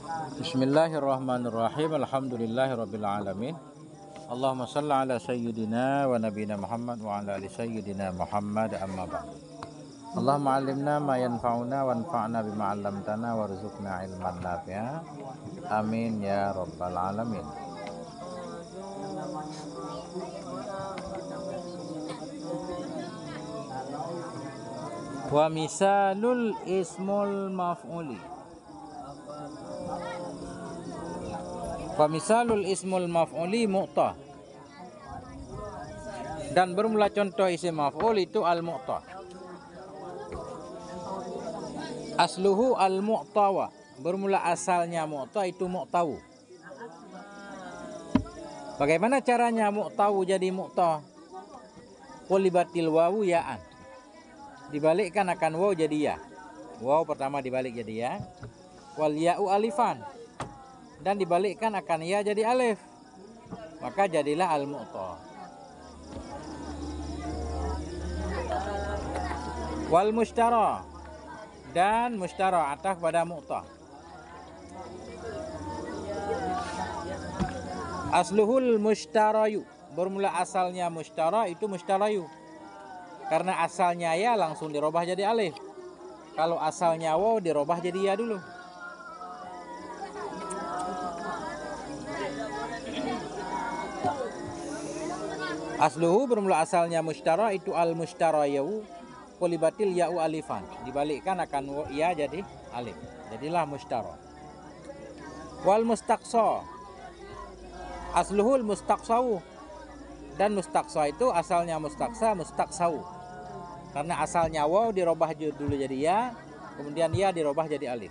Bismillahirrahmanirrahim. Alhamdulillahirabbil alamin. Allahumma shalli ala sayyidina wa nabiyina Muhammad wa ala ali sayyidina Muhammad, amma ba'd. Allahumma 'allimna ma yanfa'una wanfa'na bima 'allamtana warzuqna ilman nafi'a. Amin ya rabbal alamin. Wa misalul ismul maf'uli. Famisalul ismul maf'uli mu'tah. Dan bermula contoh isim maf'ul itu al-mu'tah. Asluhu al-mu'tawa. Bermula asalnya mu'tah itu mu'tawu. Bagaimana caranya mu'tawu jadi mu'tah? Qulibatil wawu ya'an. Dibalikkan akan waw jadi ya. Waw pertama dibalik jadi ya. Wal ya'u alifan. Dan dibalikkan akan ya jadi alif, maka jadilah al-mu'tah. Wal mushtara, dan mushtara ataf pada mu'tah. Asluhul mushtarayu, bermula asalnya mushtara itu mushtarayu. Karena asalnya ya langsung dirubah jadi alif. Kalau asalnya waw dirubah jadi ya dulu. Asluhu bermula asalnya mushtara itu al-mushtarayu, qulibatil ya'u alifan. Dibalikkan akan ya jadi alif. Jadilah mushtara. Wal mustaqsa. Asluhul mustaqsawu. Dan mustaqsa itu asalnya mustaqsa, mustaqsawu. Karena asalnya waw dirubah dulu jadi ya, kemudian ya dirubah jadi alif.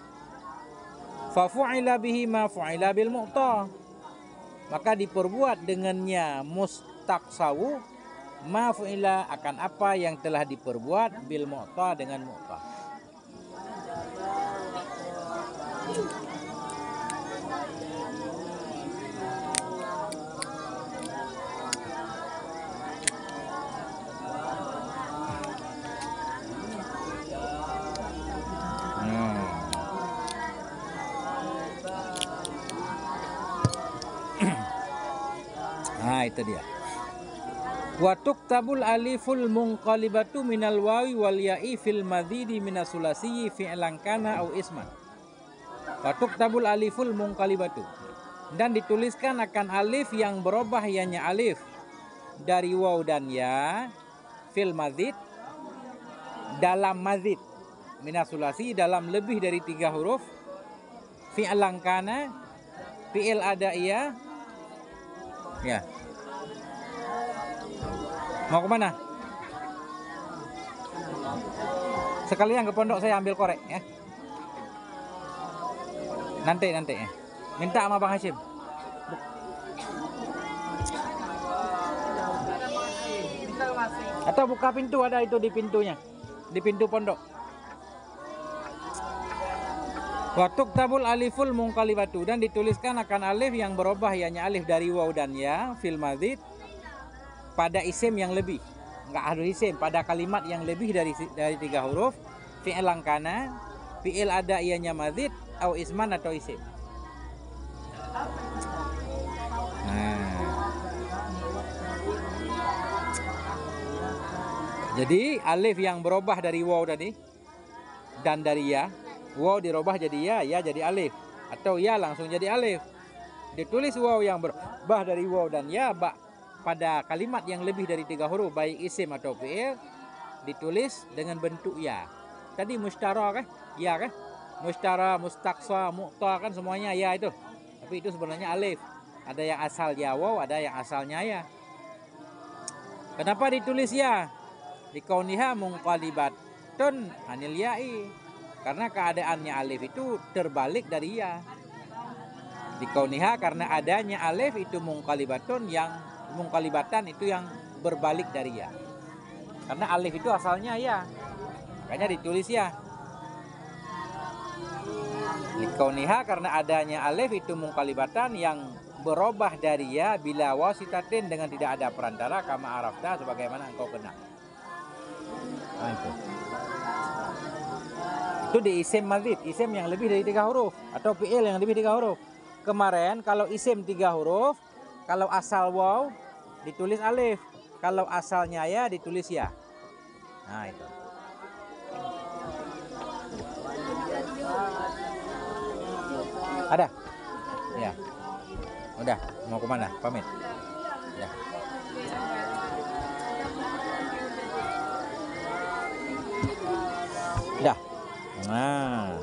Fa fu'ila bihi ma fu'ila bil mu'tah. Maka diperbuat dengannya mustaqsawu ma fu'ila akan apa yang telah diperbuat bil mu'tah dengan mu'tah. Nah, itu dia. Wa tuktabul aliful munqalibatu minal wawi wal ya'i fil madzidi minas sulasi fi'lan kana au isman. Wa tuktabul aliful munqalibatu. Dan dituliskan akan alif yang berubah ianya alif dari waw dan ya fil madzid dalam madzid minas sulasi dalam lebih dari 3 huruf fi'lan kana fi'il adaiyah ya. Mau kemana? Sekalian ke pondok saya ambil korek ya. Nanti ya. Minta sama Bang Hashim. Atau buka pintu, ada itu di pintunya. Di pintu pondok. Wa tuktabul aliful munqalibatu, dan dituliskan akan alif yang berubah ianya alif dari waw dan ya fil madzid pada isim yang lebih, enggak harus isim, pada kalimat yang lebih dari 3 huruf fi'lan kana fi'il ada ianya madzid au isman atau isim. Jadi alif yang berubah dari waw tadi dan dari ya, waw dirubah jadi ya jadi alif, atau ya langsung jadi alif. Ditulis waw yang berubah dari waw dan ya pada kalimat yang lebih dari 3 huruf baik isim atau fi'il ditulis dengan bentuk ya. Tadi mushtara kan? Ya kan? Mushtara, mustaqsa, mu'tah kan semuanya ya itu. Tapi itu sebenarnya alif. Ada yang asal ya waw, ada yang asalnya ya. Kenapa ditulis ya? Likauniha munqalibatun anil ya'i. Karena keadaannya alif itu terbalik dari ya. Likauniha karena adanya alif itu munqalibatun yang mungkalibatan itu yang berbalik dari ya. Karena alif itu asalnya ya, makanya ditulis ya. Likauniha karena adanya alif itu mungkalibatan yang berubah dari ya bila wasitatin dengan tidak ada perantara kama arafta sebagaimana engkau kenal. Nah, itu Itu di isim mazid, isim yang lebih dari 3 huruf atau fi'il yang lebih 3 huruf. Kemarin kalau isim 3 huruf, kalau asal waw ditulis alif, kalau asalnya ya ditulis ya. Nah itu. Ada? Ya. Udah, mau kemana? Pamit. Ya. Dah. Nah.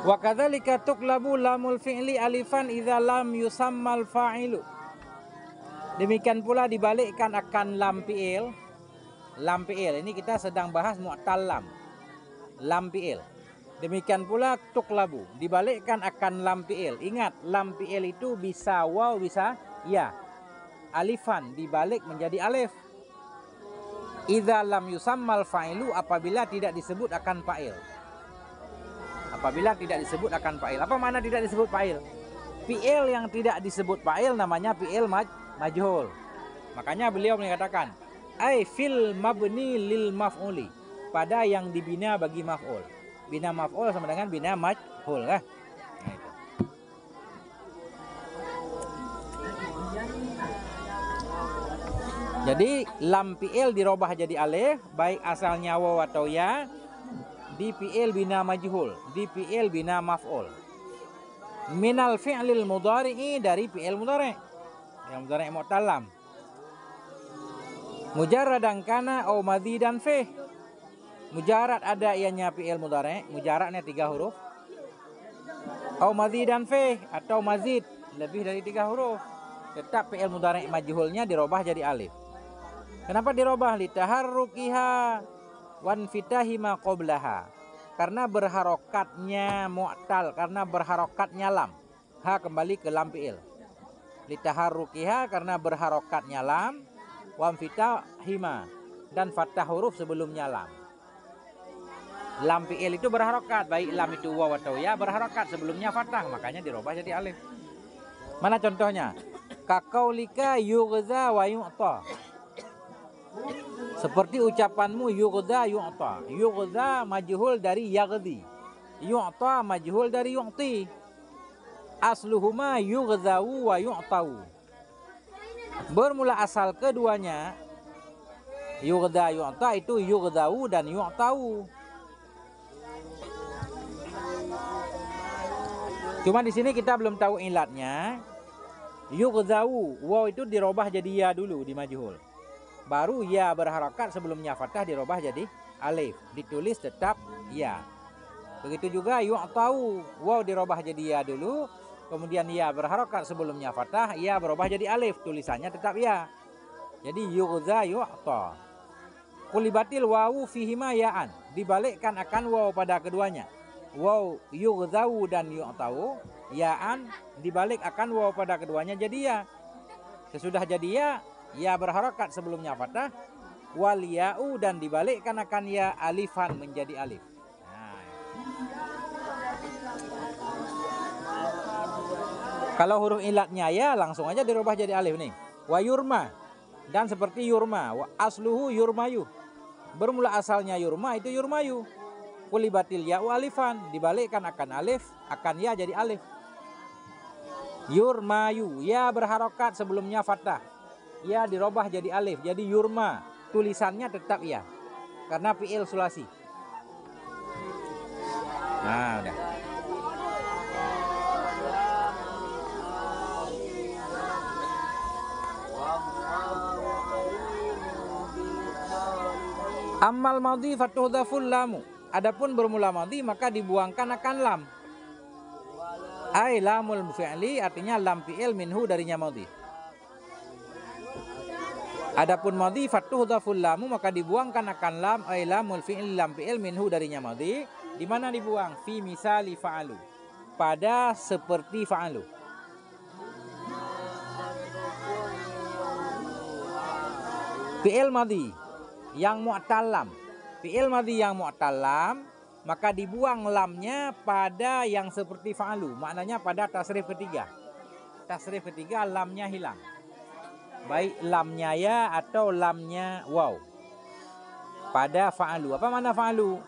Wa kadzalika tuqlabu lamul fi'li alifan idza lam yusammal fa'ilu. Demikian pula dibalikkan akan lam fi'il. Lam fi'il ini kita sedang bahas mu'tal lam. Lam fi'il. Demikian pula tuqlabu, dibalikkan akan lam fi'il. Ingat, lam fi'il itu bisa waw, bisa ya. Alifan dibalik menjadi alif. Idza lam yusammal fa'ilu, apabila tidak disebut akan fa'il. Apabila tidak disebut akan fa'il. Apa makna tidak disebut fa'il? Fi'il yang tidak disebut fa'il namanya fi'il majhul. Makanya beliau mengatakan ai fil mabni lil maf'uli, pada yang dibina bagi maf'ul. Bina maf'ul sama dengan bina majhul kan? Nah, itu. Jadi lam fi'il dirubah jadi alif, baik asalnya waw atau ya, di fi'il bina majhul, di fi'il bina maf'ul. Minal fi'lil mudhari'i, dari fi'il mudhari'. Yang mudhari' mu'tal lam. Mujarradan kana au madzidan fi. Mujarrad ada ianya fi'il mudhari', mujarradnya 3 huruf. Au madzidan fi, atau mazid lebih dari 3 huruf. Tetap fi'il mudhari' majhulnya dirubah jadi alif. Kenapa dirubah? Litaharrukiha wan fitahima qoblaha, karena berharokatnya mu'tal, karena berharokatnya lam. Ha kembali ke lam fi'il. Litaharrukiha, karena berharokatnya lam. Wan fitahima, dan fathah huruf sebelumnya lam. Lam fi'il itu berharokat, baik lam itu waw atau ya, berharokat sebelumnya fathah, makanya dirubah jadi alif. Mana contohnya? Kaqaulika yughza wa yu'ta. Seperti ucapanmu yughza yu'ta. Yughza majhul dari yaghzi, yu'ta majhul dari yu'ti. Asluhuma yughzau wa yu'tau. Bermula asal keduanya yughza yu'ta itu yughzau dan yu'tau. Cuma di sini kita belum tahu ilatnya. Yughzau, waw itu dirubah jadi ya dulu di majhul. Baru ya berharakat sebelumnya fathah dirubah jadi alif, ditulis tetap ya. Begitu juga yu'tau, waw dirubah jadi ya dulu, kemudian ya berharakat sebelumnya fathah, ya berubah jadi alif, tulisannya tetap ya. Jadi yughza yu'ta. Qulibatil wawu fihima ya'an, dibalikkan akan waw pada keduanya. Waw yughzau dan yu'tau, ya'an dibalik akan waw pada keduanya jadi ya. Sesudah jadi ya berharakat sebelumnya fathah, wal ya'u, dan dibalikkan akan ya alifan menjadi alif. Nah, kalau huruf ilatnya ya langsung aja dirubah jadi alif nih. Wa yurma, dan seperti yurma, wa asluhu yurmayu. Bermula asalnya yurma itu yurmayu. Qulibatil ya'u alifan, dibalikkan akan alif, akan ya jadi alif. Yurmayu, ya berharokat sebelumnya fathah, ya dirubah jadi alif, jadi yurma, tulisannya tetap ya, karena fi'il sulasi. Nah udah. Ammal madhi fatuhdhaful lamu. Adapun bermula madhi maka dibuangkan akan lam. Ai lamul fi'li, artinya lam fi'il minhu darinya madhi. Adapun madhi fatuhdhaful lamu maka dibuangkan akan lam, ai lamul fi'il, lam fi'il minhu darinya madhi. Di mana dibuang? Fi misali fa'alu, pada seperti fa'alu. Fi'il madhi yang mu'tal lam, fi'il madhi yang mu'tal lam, maka dibuang lamnya pada yang seperti fa'alu, maknanya pada tasrif ketiga. Tasrif ketiga lamnya hilang, baik lamnya ya atau lamnya waw pada fa'alu. Apa makna fa'alu?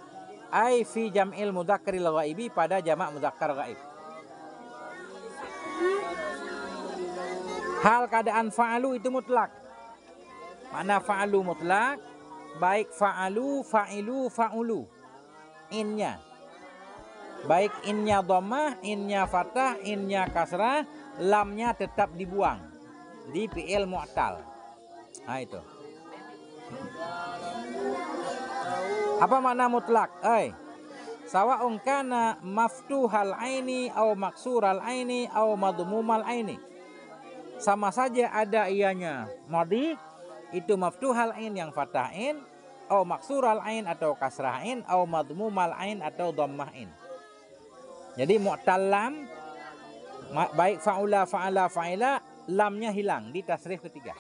Ai fi jam'il mudzakkaril ghaibi, pada jamak mudzakkar ghaib. Hal keadaan fa'alu itu mutlak. Mana fa'alu mutlak, baik fa'alu, fa'ilu, fa'ulu. Innya. Baik innya dhammah, innya fathah, innya kasrah, lamnya tetap dibuang di fi'il mu'tal. Nah itu. Apa makna mutlak? Sawa'un kana maftuhal aini au maksural aini au madmumal aini. Sama saja ada ianya madhi itu maftuhal ain yang fathah ain, au maksural ain atau kasrah ain, au madmumal ain atau dhammah ain. Jadi mu'tal lam, baik fa'ula, fa'ala, fa'ila, lamnya hilang di tasrif ketiga.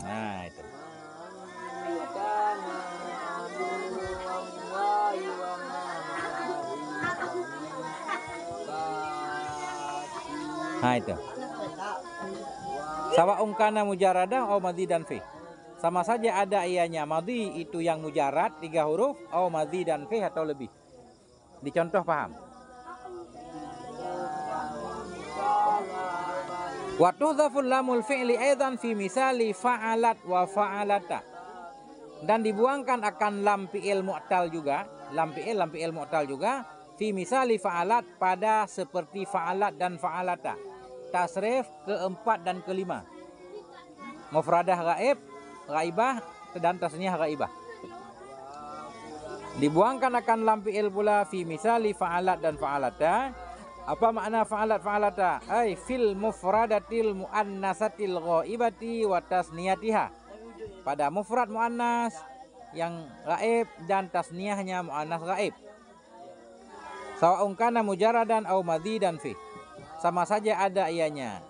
Nah itu. Nah itu. Sawa'un kana mujarradan au madhidan fi. Sama saja ada ianya madhi itu yang mujarrad 3 huruf, au madhidan fi atau lebih. Dicontoh paham. Wa tudhaful lamul fi'li aidan fi misali fa'alat wa fa'alata. Dan dibuangkan akan lam fi'il mu'tal juga, lam fi'il mu'tal juga fi misali fa'alat, pada seperti fa'alat dan fa'alata. Tasrif keempat dan kelima. Mufradah ghaib, ghaibah dan tasniyah ghaibah. Dibuangkan akan lam fi'il pula fi misali fa'alat dan fa'alata. Apa makna fa'alat fa'alata? Ai fil mufradatil muannasatil ghaibati wa tasniyatiha. Pada mufrad muannas yang ghaib dan tasniyahnya muannas ghaib. Sawa'un kana mujarradan au madhidan fi. Sama saja ada ianya.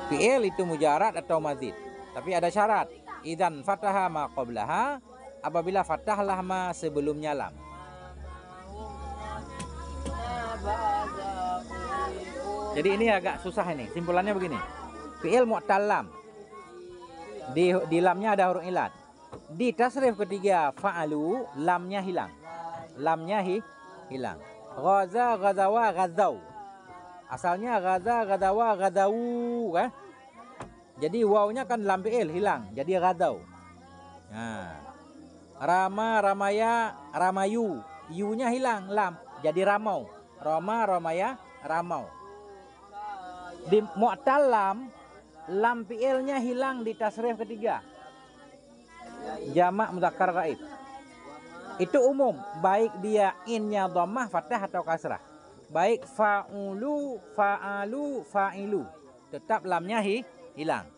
Fi'il itu mujarrad atau madhid. Tapi ada syarat. Idzan fataha ma qablaha, apabila fathahlah ma sebelumnya lam. Jadi ini agak susah ini. Simpulannya begini. Fi'il mu'tal lam. Di lamnya ada huruf ilat. Di tasrif ketiga fa'alu, lamnya hilang. Lamnya hilang. Ghaza, ghazawa, ghazau. Asalnya ghaza, ghadawa, ghadau kan? Jadi wawnya kan lam fi'il hilang. Jadi ghadau. Nah. Rama, ramaya, ramayu. Yu-nya hilang lam. Jadi ramau. Rama, ramaya, ramau. Di mu'tal lam fi'ilnya hilang di tasrif ketiga. Jamak mudzakkar ghaib. Itu umum, baik dia innya dhammah, fathah atau kasrah. Baik fa'ulu, fa'alu, fa'ilu, tetap lamnya hilang.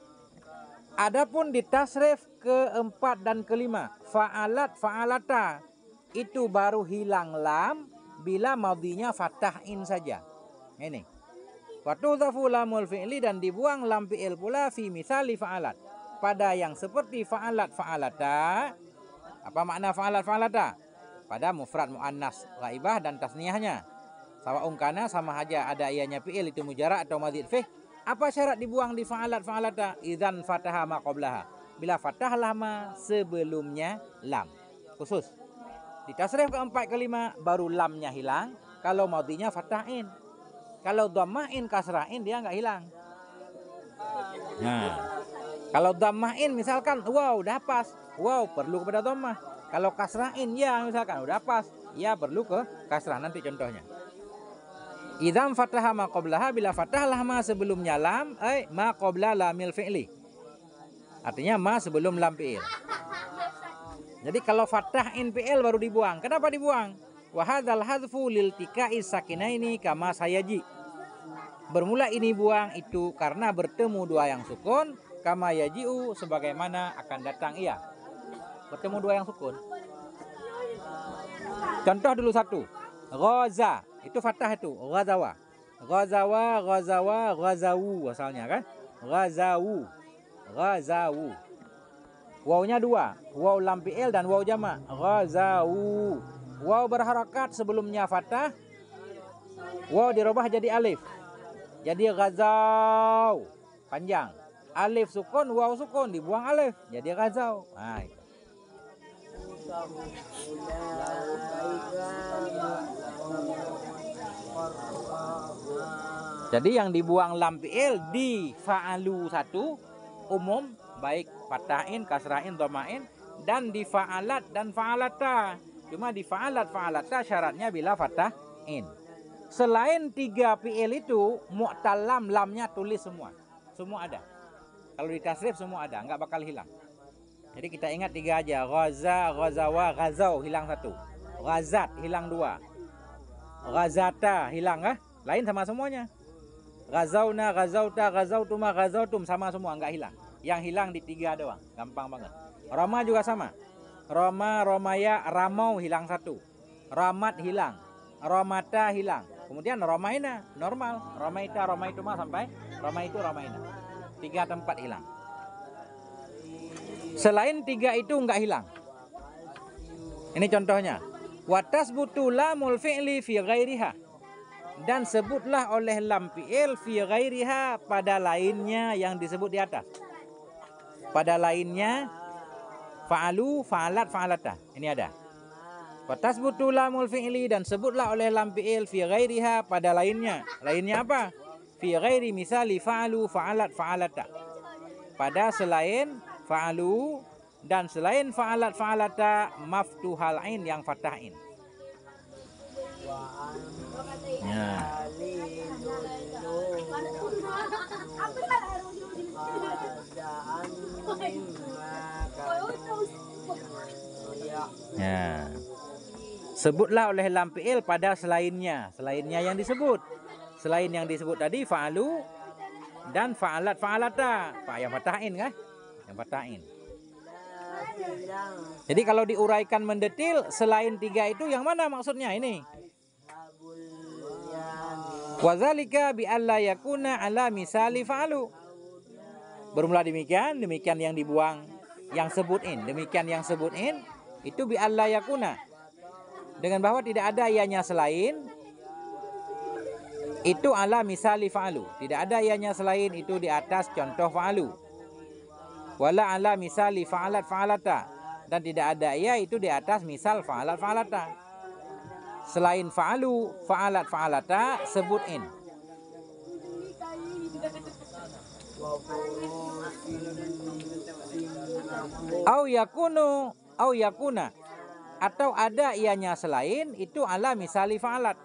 Adapun di tasrif keempat dan kelima, fa'alat, fa'alata, itu baru hilang lam bila madhinya fathah in saja. Ini. Wa tudhafu lamul fi'li, dan dibuang lam fi'il pula fi misali fa'alat. Pada yang seperti fa'alat, fa'alata. Apa makna fa'alat, fa'alata? Pada mufrad muannas ghaibah dan tasniyahnya. Sawa'un kana, sama saja ada ianya fi'il itu mujarrad atau madhid fi. Apa syarat dibuang di fa'alat, fa'alata? Idzan fataha ma qablaha. Bila fathahlah ma sebelumnya lam. Khusus. Di tasrif keempat kelima baru lamnya hilang. Kalau madhinya fathahin. Kalau dhammahin, kasrahin, dia nggak hilang. Nah, kalau dhammahin misalkan, wow, udah pas. Wow, perlu kepada dhammah. Kalau kasrahin, ya misalkan, udah pas. Ya perlu ke kasrah. Nanti contohnya. Idzam fataha ma qablaha, bila fathahlah ma sebelumnya lam, ma qabla lamil fi'li. Artinya ma sebelum lam fi'il. Jadi kalau fathahin fi'il baru dibuang. Kenapa dibuang? Wa hadzal hadzfu lil tikai sakinaini kama sayaji. Bermula ini buang itu karena bertemu dua yang sukun, kama yaji'u, sebagaimana akan datang ia. Bertemu dua yang sukun. Contoh dulu satu. Ghaza, itu fathah itu, ghazawa. Ghazawa, ghazawa, ghazawu asalnya kan? Ghazawu. Ghazawu. Wawnya dua, waw lam fi'il dan waw jamak. Ghazawu. Waw berharakat sebelumnya fathah. Waw dirubah jadi alif. Jadi ghazau. Panjang. Alif sukun, waw sukun, dibuang alif. Jadi ghazau. Nah, itu. Jadi yang dibuang lam fi'il di fa'alu satu umum, baik fatahin, kasrahin, dhamain, dan di fa'alat dan fa'alata. Cuma di fa'alat fa'alata syaratnya bila fatahin. Selain 3 fi'il itu mu'tal lam, lamnya tulis semua. Semua ada. Kalau di tasrif semua ada, nggak bakal hilang. Jadi kita ingat 3 aja. Ghaza, ghazawa, ghazau hilang 1. Ghazat hilang 2. Ghazata hilang kah? Lain sama semuanya. Ghazauna, ghazauta, ghazautuma, ghazautum sama semua, nggak hilang. Yang hilang di 3 doang, gampang banget. Roma juga sama. Roma, romaya, ramau hilang 1. Ramat hilang. Romata hilang. Kemudian romaina normal. Romaita, romaituma sampai romaitu, romaina. 3 tempat hilang. Selain 3 itu nggak hilang. Ini contohnya. Watasbutu lamul fi'li fi ghairiha. Dan sebutlah oleh lam fi'il fi ghairiha pada lainnya yang disebut di atas. Pada lainnya fa'alu, fa'alat, fa'alata. Ini ada. Watasbutu lamul fi'li dan sebutlah oleh lam fi'il fi ghairiha pada lainnya. Lainnya apa? Fi ghairi misali fa'alu, fa'alat, fa'alata. Pada selain fa'alu dan selain fa'alat, fa'alata maftuhal ain yang fatahin. Ya. Ya. Sebutlah oleh lam fi'il pada selainnya. Selainnya yang disebut. Selain yang disebut tadi fa'alu dan fa'alat, fa'alata. Yang fatahin kan? Yang fatahin. Jadi kalau diuraikan mendetil, selain 3 itu yang mana maksudnya ini? Wazalika bi alla yakuna ala misali fa'alu. Bermula demikian yang dibuang, yang sebutin, demikian yang sebutin itu bi alla yakuna. Dengan bahwa tidak ada ianya selain itu ala misali fa'alu. Tidak ada ianya selain itu di atas contoh fa'alu. Wala ala misali fa'alat fa'alata. Dan tidak ada ia itu di atas misal fa'alat fa'alata. Selain fa'alu, fa'alat, fa'alata, sebutin. Au yakunu, au yakuna. Atau ada ianya selain, itu ala misali fa'alat.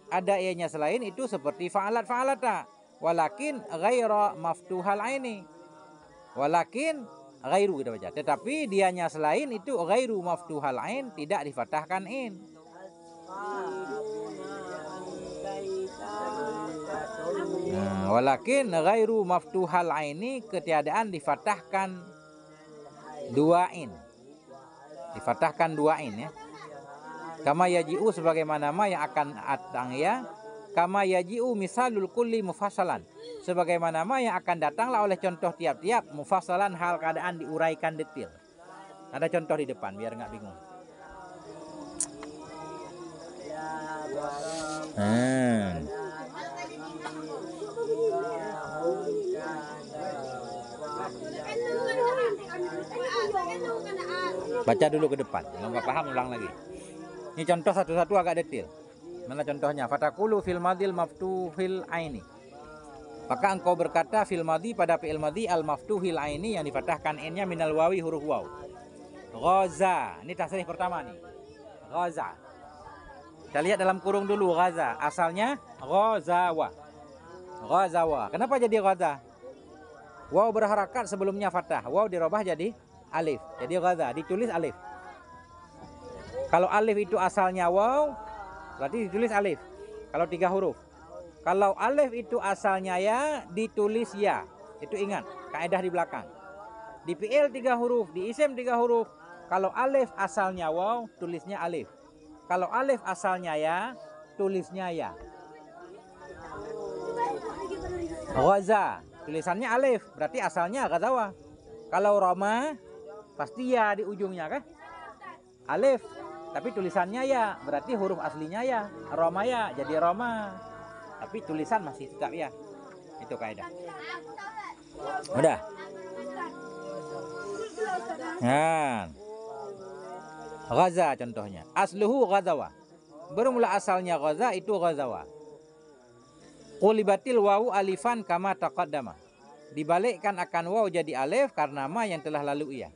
Ada ianya selain, itu seperti fa'alat, fa'alata. Walakin ghaira maftuhal aini. Walakin ghairu kita baca. Tetapi dianya selain, itu ghairu maftuhal ain, tidak difatahkan in. Nah, walakin ghairu maftuhal aini ketiadaan difatahkan 2 in. Difatahkan 2 in ya. Kama yaji'u sebagaimana yang akan datang ya. Kama yaji'u misalul kulli mufassalan. Sebagaimana yang akan datanglah oleh contoh tiap-tiap mufassalan hal keadaan diuraikan detail. Ada contoh di depan biar nggak bingung. Baca dulu ke depan. Kalau nggak paham ulang lagi. Ini contoh satu-satu agak detail. Mana contohnya? Fatakulu fil madil maftuhil aini. Maka engkau berkata fil madhi pada fi'il madhi al maftuhil aini yang difatahkan in-nya minal wawi huruf waw. Ghaza. Ini tasrih pertama nih. Ghaza. Kita lihat dalam kurung dulu ghaza. Asalnya ghazawa. Ghazawa. Kenapa jadi ghaza? Waw berharakat sebelumnya fathah. Waw dirubah jadi alif. Jadi ghaza. Ditulis alif. Kalau alif itu asalnya waw, berarti ditulis alif. Kalau 3 huruf. Kalau alif itu asalnya ya, ditulis ya. Itu ingat, kaidah di belakang. Di fi'il 3 huruf, di isim 3 huruf. Kalau alif asalnya waw, tulisnya alif. Kalau alif asalnya ya, tulisnya ya. Ghaza, tulisannya alif, berarti asalnya ghazawa. Kalau Roma, pasti ya di ujungnya kan? Alif, tapi tulisannya ya, berarti huruf aslinya ya. Roma ya, jadi Roma. Tapi tulisan masih tetap ya. Itu kaidah. Udah. Nah. Ghaza contohnya. Asluhu ghazawa. Bermula asalnya ghaza itu ghazawa. Qulibatil wawu alifan kama taqaddama. Dibalikkan akan waw jadi alif karena ma yang telah lalu ia.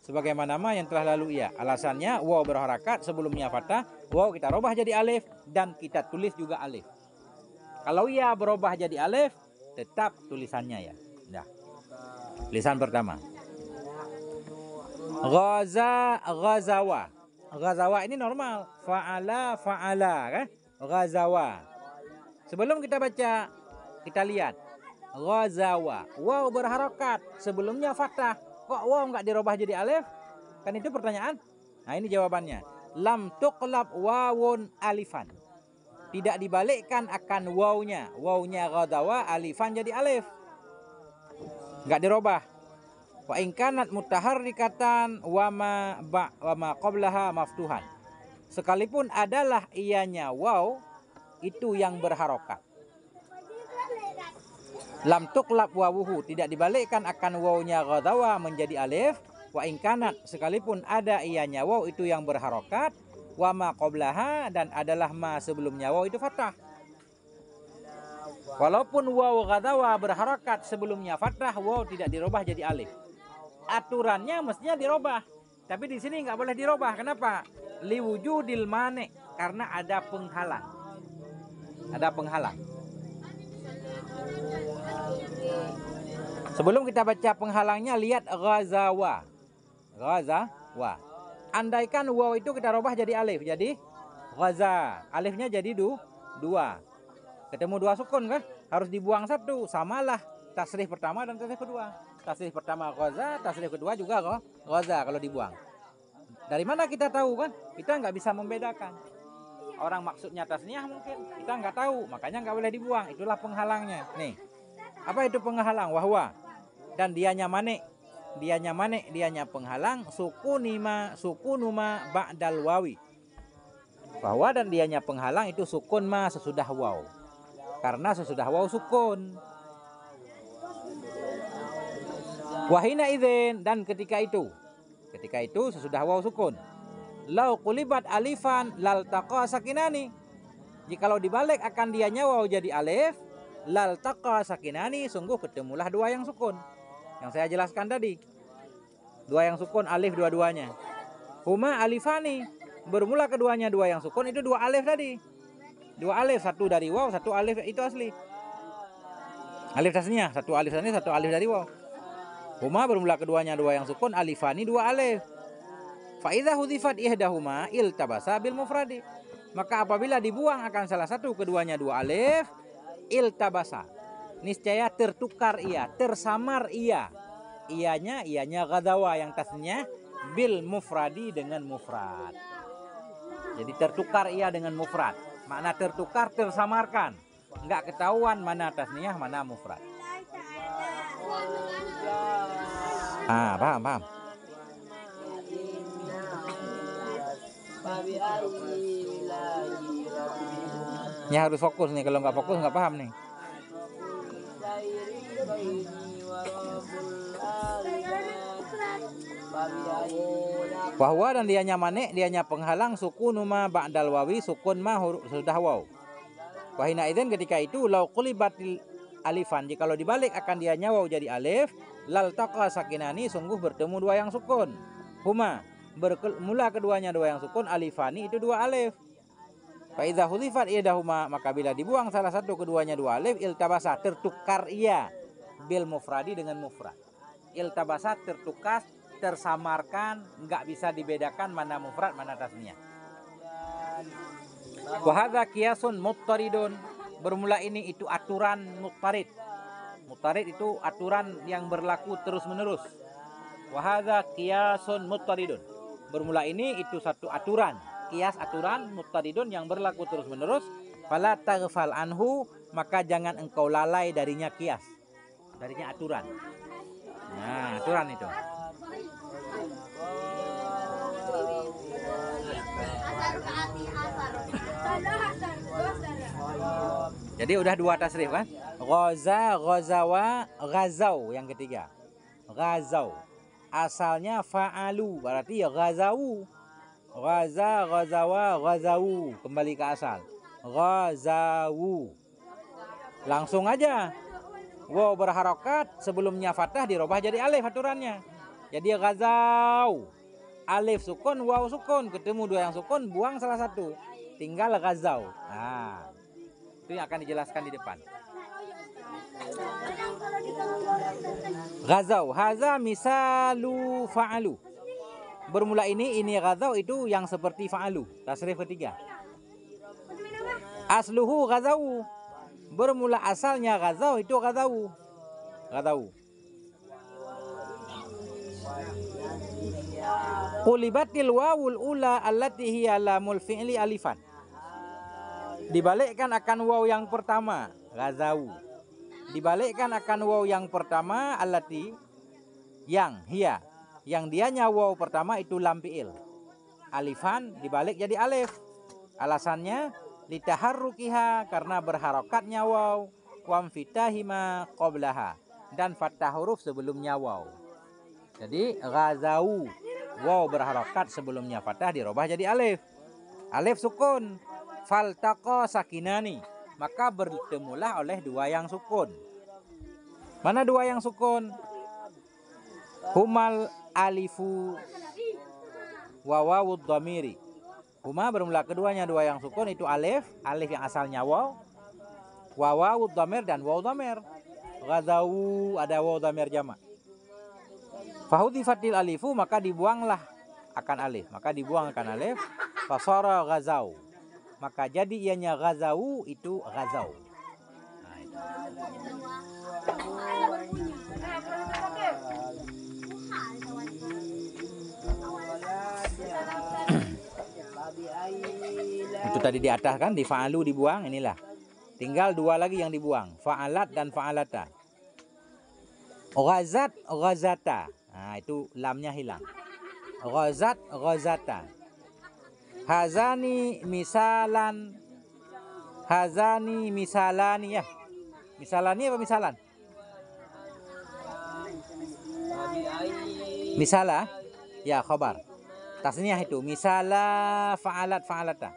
Sebagaimana ma yang telah lalu ia. Alasannya waw berharakat sebelumnya fathah, waw kita robah jadi alif dan kita tulis juga alif. Kalau ia berubah jadi alif, tetap tulisannya ya. Dah. Tulisan pertama. Ghaza, ghazawa. Ghazawa ini normal. Fa'ala, fa'ala kan? Ghazawa. Sebelum kita baca, kita lihat. Ghazawa. Waw berharakat. Sebelumnya fathah. Kok waw nggak dirubah jadi alif? Kan itu pertanyaan. Nah ini jawabannya. Lam tuqlab wawun alifan. Tidak dibalikkan akan wawnya. Wawnya ghazawa, alifan jadi alif. Nggak dirubah. Wa in kanat mutaharrikatan wa ma qablaha maftuhan. Sekalipun adalah ianya waw itu yang berharokat. Lam tuqlab wawuhu, tidak dibalikkan akan wawnya ghadawa menjadi alif. Wa in kanat, sekalipun ada ianya waw itu yang berharokat. Wa ma qablaha, dan adalah ma sebelumnya waw itu fathah. Walaupun waw ghadawa berharokat sebelumnya fathah, waw tidak dirubah jadi alif. Aturannya mestinya dirubah, tapi di sini nggak boleh dirubah. Kenapa? Liwujudil mane, karena ada penghalang. Ada penghalang. Sebelum kita baca penghalangnya, lihat ghazawa. Ghazawa. Andaikan waw itu kita rubah jadi alif, jadi ghaza. Alifnya jadi dua. Ketemu dua sukun kan? Harus dibuang satu. Samalah tasrif pertama dan tasrif kedua. Tasrif pertama ghaza, tasrif kedua juga ghaza kalau dibuang. Dari mana kita tahu kan? Kita nggak bisa membedakan. Orang maksudnya tasniyah mungkin kita nggak tahu, makanya nggak boleh dibuang. Itulah penghalangnya. Nih, apa itu penghalang? Wahwa. Dan dianya penghalang sukunuma ba'dal wawi. Bahwa dan dianya penghalang itu sukun ma sesudah waw. Karena sesudah waw sukun. Wahina idzin, dan ketika itu sesudah waw sukun. Lau qulibat alifan lal taqa sakinani. Jikalau dibalik akan dianya waw jadi alif, lal taqa sakinani, sungguh ketemulah dua yang sukun. Yang saya jelaskan tadi. Dua yang sukun alif dua-duanya. Huma alifani, bermula keduanya dua yang sukun, itu dua alif tadi. Dua alif, satu dari waw, satu alif itu asli. Alif tasniyah, satu alif tasniyah, satu alif dari waw. Huma bermula keduanya dua yang sukun, alifani dua alif. Fa idza hudhifat ihdahuma iltabasa bil mufradi. Maka apabila dibuang akan salah satu keduanya dua alif, iltabasa. Niscaya tertukar ia, tersamar ia. Ianya ghadawa yang tasnya bil mufradi dengan mufrad. Jadi tertukar ia dengan mufrad. Makna tertukar, tersamarkan. Enggak ketahuan mana tasniyah, mana mufrad. Paham. Ini harus fokus nih, kalau nggak fokus nggak paham nih. Bahwa dan dianya mane, dianya penghalang sukunuma ba'dal wawi, sukun ma huruf sudah waw. Wahina idzin, ketika itu lau qulibatil alifan, jikalau dibalik akan dianya waw jadi alif, lal taqa sakinani, sungguh bertemu dua yang sukun. Huma, bermula keduanya dua yang sukun, alifani itu dua alif. Fa idza hudhifat ihdahuma, maka bila dibuang salah satu keduanya dua alif, iltabasa, tertukar ia bil mufradi dengan mufrad. Iltabasa, tertukar, tersamarkan, enggak bisa dibedakan mana mufrad mana tasniyah. Wa hadza qiyasun muttaridun, bermula ini itu aturan muttarid. Muttarid itu aturan yang berlaku terus-menerus. Wa hadza qiyasun muttaridun, bermula ini itu satu aturan, qiyas aturan muttaridun yang berlaku terus-menerus. Fala taghfal anhu, maka jangan engkau lalai darinya qiyas, darinya aturan. Nah, aturan itu. Jadi udah dua tasrif kan? Ghaza, ghazawa, ghazau yang ketiga. Ghazau. Asalnya fa'alu, berarti ya ghazau. Ghaza, ghazawa, ghazawu. Kembali ke asal. Ghazawu. Langsung aja. Waw berharokat, sebelumnya fathah dirubah jadi alif aturannya. Jadi ghazau. Alif sukun, waw sukun. Ketemu dua yang sukun, buang salah satu. Tinggal ghazau. Nah, itu yang akan dijelaskan di depan. Ghazau, haza misalu fa'alu. Bermula ini ghazau itu yang seperti fa'alu. Tasrif ketiga. Asluhu ghazau. Bermula asalnya ghazau itu ghazau. Ghazau. Qulibatil wawul ula allati hiya lamul fi'li alifan. Dibalikkan akan waw yang pertama, ghazau. Dibalikkan akan waw yang pertama allati yang hiya. Yang dianya waw pertama itu lam fi'il. Alifan dibalik jadi alif. Alasannya litaharrukiha karena berharokatnya waw, wamfitahima qablaha dan fathah huruf sebelumnya waw. Jadi ghazau, waw berharokat sebelumnya fathah dirubah jadi alif. Alif sukun. Faltaqa sakinani, maka bertemulah oleh dua yang sukun. Mana dua yang sukun? Humal alifu wa wawud dhamiri. Huma bermula keduanya dua yang sukun itu alif, alif yang asalnya waw, wa wawud dhamir dan waw dhamir. Ghazau ada waw dhamir jamak. Fahudifatil alifu maka dibuanglah akan alif, maka dibuang akan alif. Fasara ghazau, maka jadi ianya ghazau itu ghazau. Nah, itu. Itu tadi di atas kan, di fa'alu dibuang, inilah. Tinggal dua lagi yang dibuang, fa'alat dan fa'alata. Ghazat, ghazata. Nah, itu lamnya hilang. Ghazat, ghazata. Hazani misalan. Hazani misalani ya. Misalani apa misalan? Misala ya khabar. Tasniyah itu misala fa'alat fa'alata.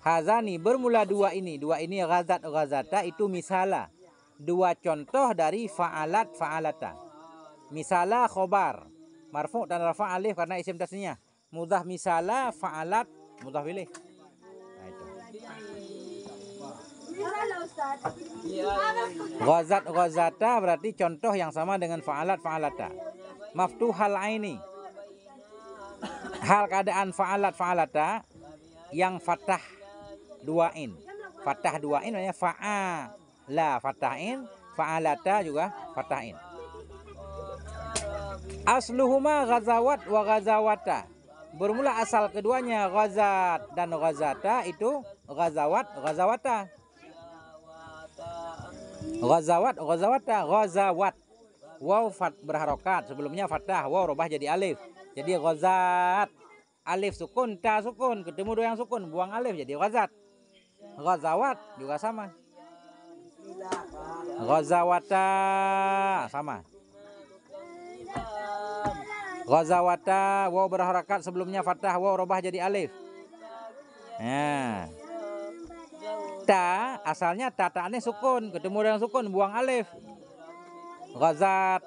Hazani bermula dua ini ghazat ghazata itu misala. Dua contoh dari fa'alat fa'alata. Misala khobar marfu' dan rafa' alif karena isim tasniyah. Mudhaf misala fa'alat mudhaf ilaih. Nah, itu. Ghazat ghazata berarti contoh yang sama dengan fa'alat fa'alata. Maftuhal aini. Hal keadaan fa'alat fa'alata yang fathah duain. Fathah duain namanya fa'ala fathahin, fa'alata juga fathahin. Asluhuma ghazawat wa ghazawata. Bermula asal keduanya ghazat dan ghazata itu ghazawat ghazawata. Ghazawat ghazawata ghazawat. Waw berharokat sebelumnya fathah, waw rubah jadi alif. Jadi ghazat. Alif sukun, ta sukun, ketemu dua yang sukun, buang alif jadi ghazat. Ghazawat juga sama. Ghazawata sama. Ghazawata, waw berharakat sebelumnya fathah, waw rubah jadi alif. Nah. Ta asalnya tataannya sukun, ketemu dengan sukun, buang alif. Ghazat.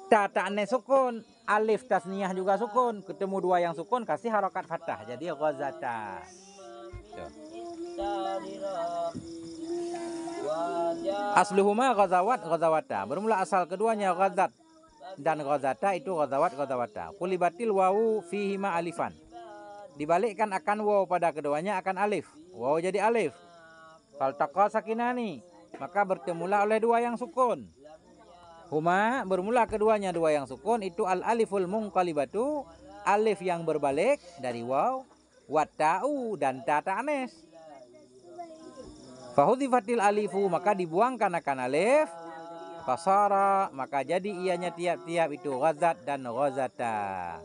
Tataannya sukun, alif tasniyah juga sukun, ketemu dua yang sukun kasih harakat fathah, jadi ghazata. Asluhuma ghazawat ghazawata. Bermula asal keduanya ghazat dan ghazata itu ghazawat ghazawata. Qulibatil wawu fihima alifan. Dibalikkan akan waw pada keduanya akan alif. Waw jadi alif. Faltaqa sakinani, maka bertemulah oleh dua yang sukun. Huma bermula keduanya dua yang sukun itu al aliful munqalibatu, alif yang berbalik dari waw, wata'u dan ta ta'anes. Fahudifatil alifu maka dibuangkan akan alif. Fasara maka jadi ianya tiap-tiap itu ghazat dan ghazata.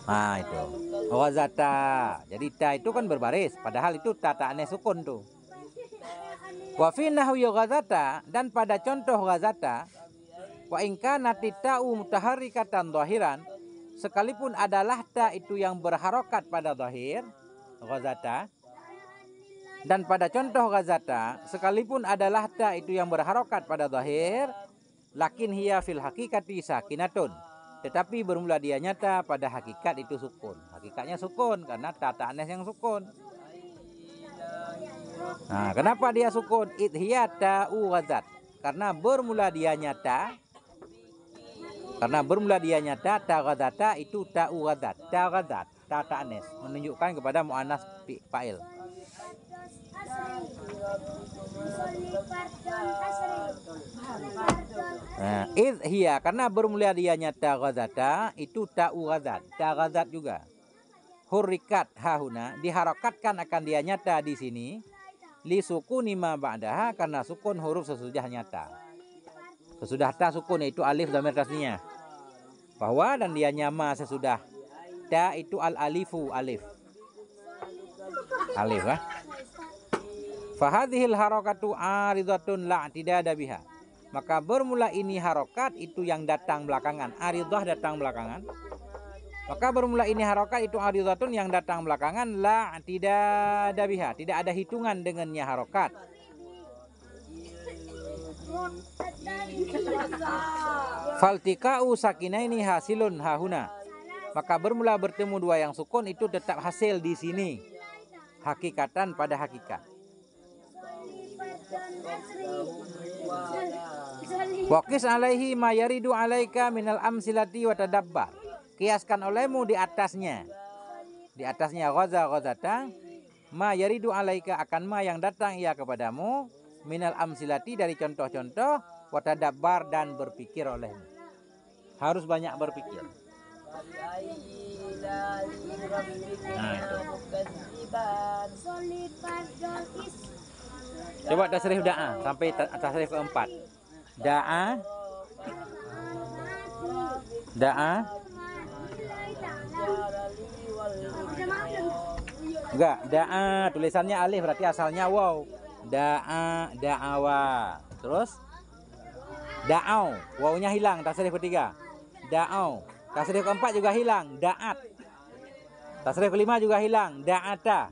Nah itu ghazata. Jadi ta itu kan berbaris, padahal itu ta ta'anes sukun tuh. Wa fi nahwi ghazata, dan pada contoh ghazata Wa in kanat ta'u mutaharrikatan zahiran, sekalipun adalah ta itu yang berharokat pada zahir, ghazata, dan pada contoh ghazata, sekalipun adalah ta itu yang berharokat pada zahir, lakin hiya fil hakikati sakinatun, tetapi bermula dia nyata pada hakikat itu sukun. Hakikatnya sukun karena ta ta'anis yang sukun. Nah, kenapa dia sukun? Idhiya ta'u ghazat, karena bermula dia nyata. Karena bermula dia nyata, ta ghazata itu ta'u ghazat, ta ghazat, ta ta'anis, menunjukkan kepada mu'annas fa'il. Nah, idhiya, karena bermula dia nyata ghazata itu ta'u ghazat, ta ghazat juga. Hurrikat hahuna, diharokatkan akan dia nyata di sini. Li sukuni ma ba'daha, karena sukun huruf sesudah nyata. Sesudah ta sukun itu alif dhamir tasniyah. Bahwa dan dia nyama sesudah ta itu al alifu alif. Alif lah. Fahadhil harakatu aridatun la i'tidada biha. Maka bermula ini harokat itu yang datang belakangan. Aridah datang belakangan. Maka bermula ini harokat itu aridatun yang datang belakangan la i'tidada biha. Tidak ada hitungan dengannya harokat. Faltika'u sakinaini hasilun hahuna. Maka bermula bertemu dua yang sukun itu tetap hasil di sini. Hakikatan pada hakikat. Waqis alaihi ma yaridu alaika minal amsilati wa tadabbar. Kiaskan olehmu di atasnya. Di atasnya ghazata ma yaridu alaika, akan ma yang datang ia kepadamu minal amsilati dari contoh-contoh, wa tadabbar dan berpikir olehmu. Harus banyak berpikir. Nah, itu. Coba tasrif da'a sampai tasrif keempat. Da'a, enggak, da'a tulisannya alif berarti asalnya waw. Da'a, da'awa. Terus da'au, wawnya hilang, tasrif ketiga. Da'au, tasrif keempat juga hilang, da'at. Tasrif kelima juga hilang, da'ata.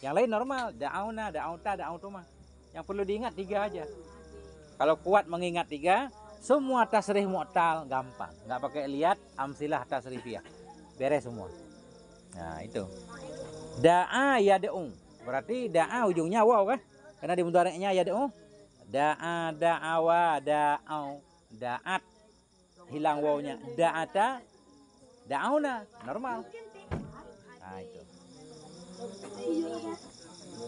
Yang lain normal, da'auna, da'auta, da'autuma. Yang perlu diingat 3 aja. Kalau kuat mengingat 3, semua tasrif mu'tal gampang. Nggak pakai lihat amsilah tasrifiyah. Beres semua. Nah, itu. Da'a yad'u. Berarti da'a ujungnya waw kan? Karena di mudhari'nya yad'u. Da'a, da'awa, da'au, da'at. Hilang wawnya. Da'ata, da'auna. Normal. Nah, itu.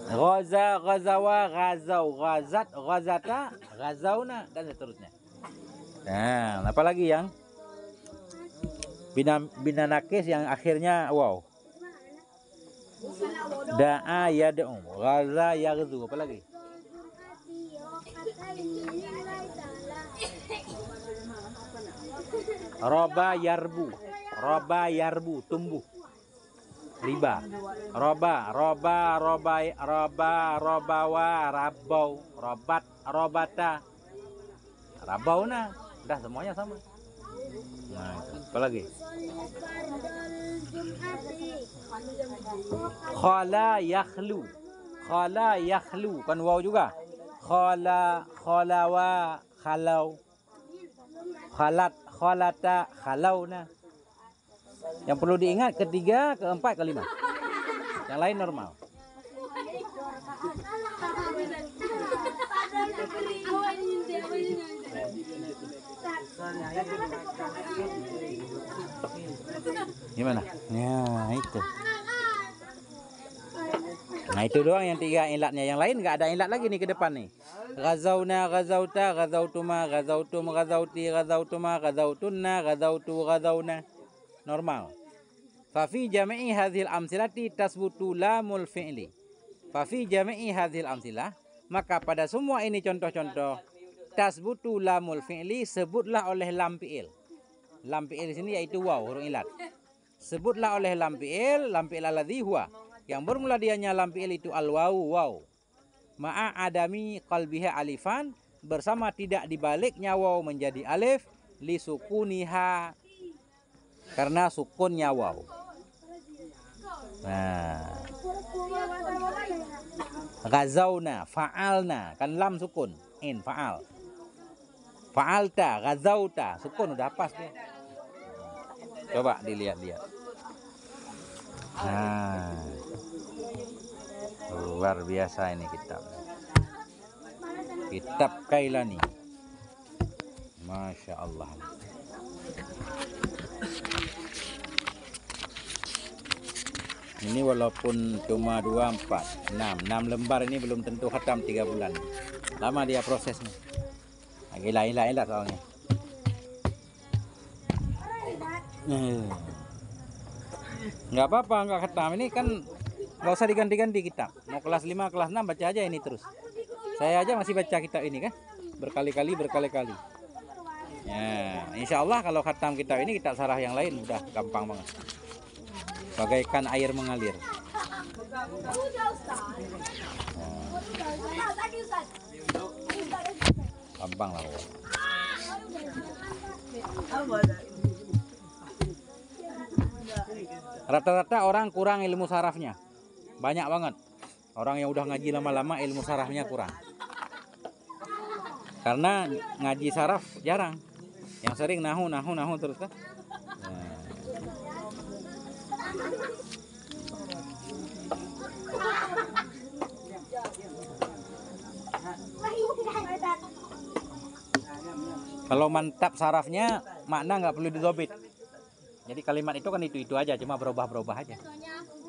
Ghaza, ghazawa, ghazau, ghazat, ghazata, ghazauna, dan seterusnya. Nah, apa lagi yang bina nakis yang akhirnya wow. Da'a yad'u, ghaza yaghzu, apa lagi? Roba yarbu, roba yarbu, tumbuh. Riba. Roba, robawa, rabau, robat, robata, rabauna. Udah semuanya sama. Nah, apa lagi? Khala yakhlu. Khala yakhlu kan waw juga. Khala, khalawa, khalau. Khalat, khalata, khalauna. Yang perlu diingat ketiga, keempat, kelima. Yang lain normal. Gimana? Ya, itu. Nah, itu doang yang 3 ilatnya. Yang lain nggak ada ilat lagi nih ke depan nih. Ghazauna, ghazauta, ghazautuma, ghazautum, ghazauti, ghazautuma, ghazautunna, ghazautu, ghazauna. Normal. Fa fi jami'i hadhil amsilati tasbutu lamul fi'li. Fa fi jami'i hadhil amsilah, maka pada semua ini contoh-contoh tasbutu lamul fi'li, sebutlah oleh lam fi'il. Lam fi'il di sini yaitu waw, huruf ilat. Sebutlah oleh lam fi'il alladzi huwa, yang bermula dianya lam fi'il itu al wawu, waw. Ma'a adami qalbiha alifan, bersama tidak dibaliknya waw menjadi alif. li sukuniha, karena sukunnya waw. Nah, ghazawna, fa'alna, kan lam sukun, in fa'al. Fa'alta, ghazawta, sukun udah pas dia. Coba dilihat-lihat. Nah, luar biasa ini kitab. Kitab Kailani. Masya Allah. Ini walaupun cuma 2, 4, 6 lembar ini belum tentu khatam 3 bulan. Lama dia prosesnya. Gila-gila soalnya. Nggak apa-apa, nggak khatam. Ini kan nggak usah diganti-ganti kitab. Mau kelas 5, kelas 6 baca aja ini terus. Saya aja masih baca kitab ini kan. Berkali-kali. Ya, insya Allah kalau khatam kitab ini, kitab sarah yang lain udah gampang banget. Bagaikan air mengalir. Gampang lah. Rata-rata orang kurang ilmu sarafnya. Banyak banget. Orang yang udah ngaji lama-lama ilmu sarafnya kurang. Karena ngaji saraf jarang. Yang sering nahu terus kan. Kalau mantap sarafnya, makna nggak perlu didobit. Jadi kalimat itu kan itu aja, cuma berubah aja.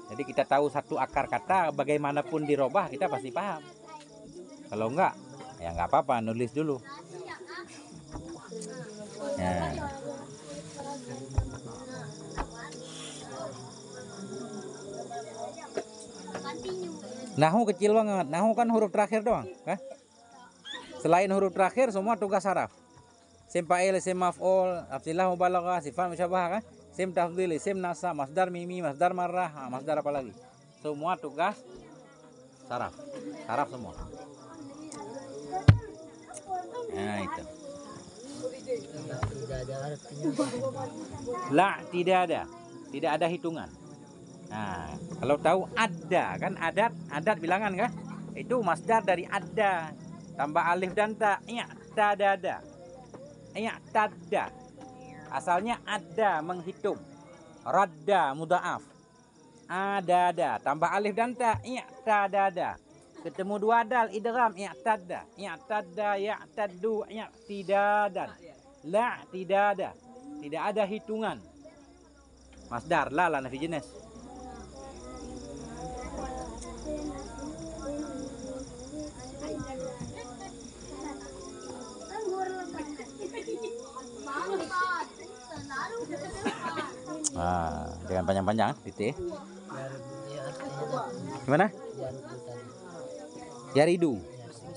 Jadi kita tahu satu akar kata, bagaimanapun dirubah kita pasti paham. Kalau enggak, ya nggak apa-apa, nulis dulu. Ya. Nahu kecil banget. Nahu kan huruf terakhir doang, kan? Selain huruf terakhir semua tugas saraf. Sim fa'il, sim maf'ul, afsilah mubalaghah, sifat musyabahah kan? Sim tafdhil, sim nasa, masdar mimi, masdar marrah, masdar apa lagi? Semua tugas saraf. Saraf semua. Nah, itu. La, tidak ada. Tidak ada hitungan. Nah, kalau tahu ada kan, adat bilangan kan? Itu masdar dari ada. Tambah alif dan ta, i'tadada. I'tadda. Asalnya ada, menghitung. Radda, mudha'af. Adada, tambah alif dan ta, i'tadada. Ketemu 2 dal, idgham, i'tadda. I'tadda, ya'taddu, i'tidadan. La, tidak ada. Tidak ada hitungan. Masdar, la nafi jenis. Dengan panjang-panjang titik. Gimana? Yaridu.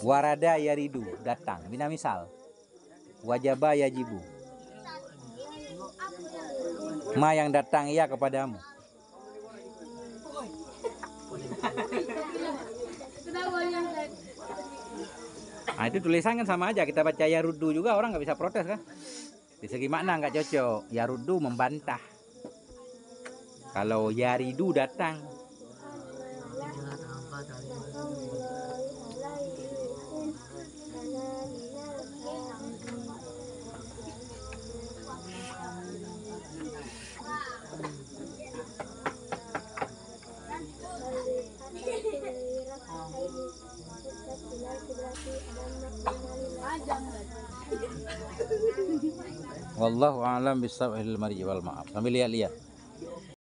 Warada yaridu, datang. Bina misal. Wajaba yajibu. Ma yang datang ia kepadamu. Nah, itu tulisan kan sama aja, kita baca yarudu juga orang nggak bisa protes kan. Di segi makna nggak cocok. Yarudu membantah. Kalau yaridu datang. Wallahu a'lam bishawab. Sambil lihat-lihat.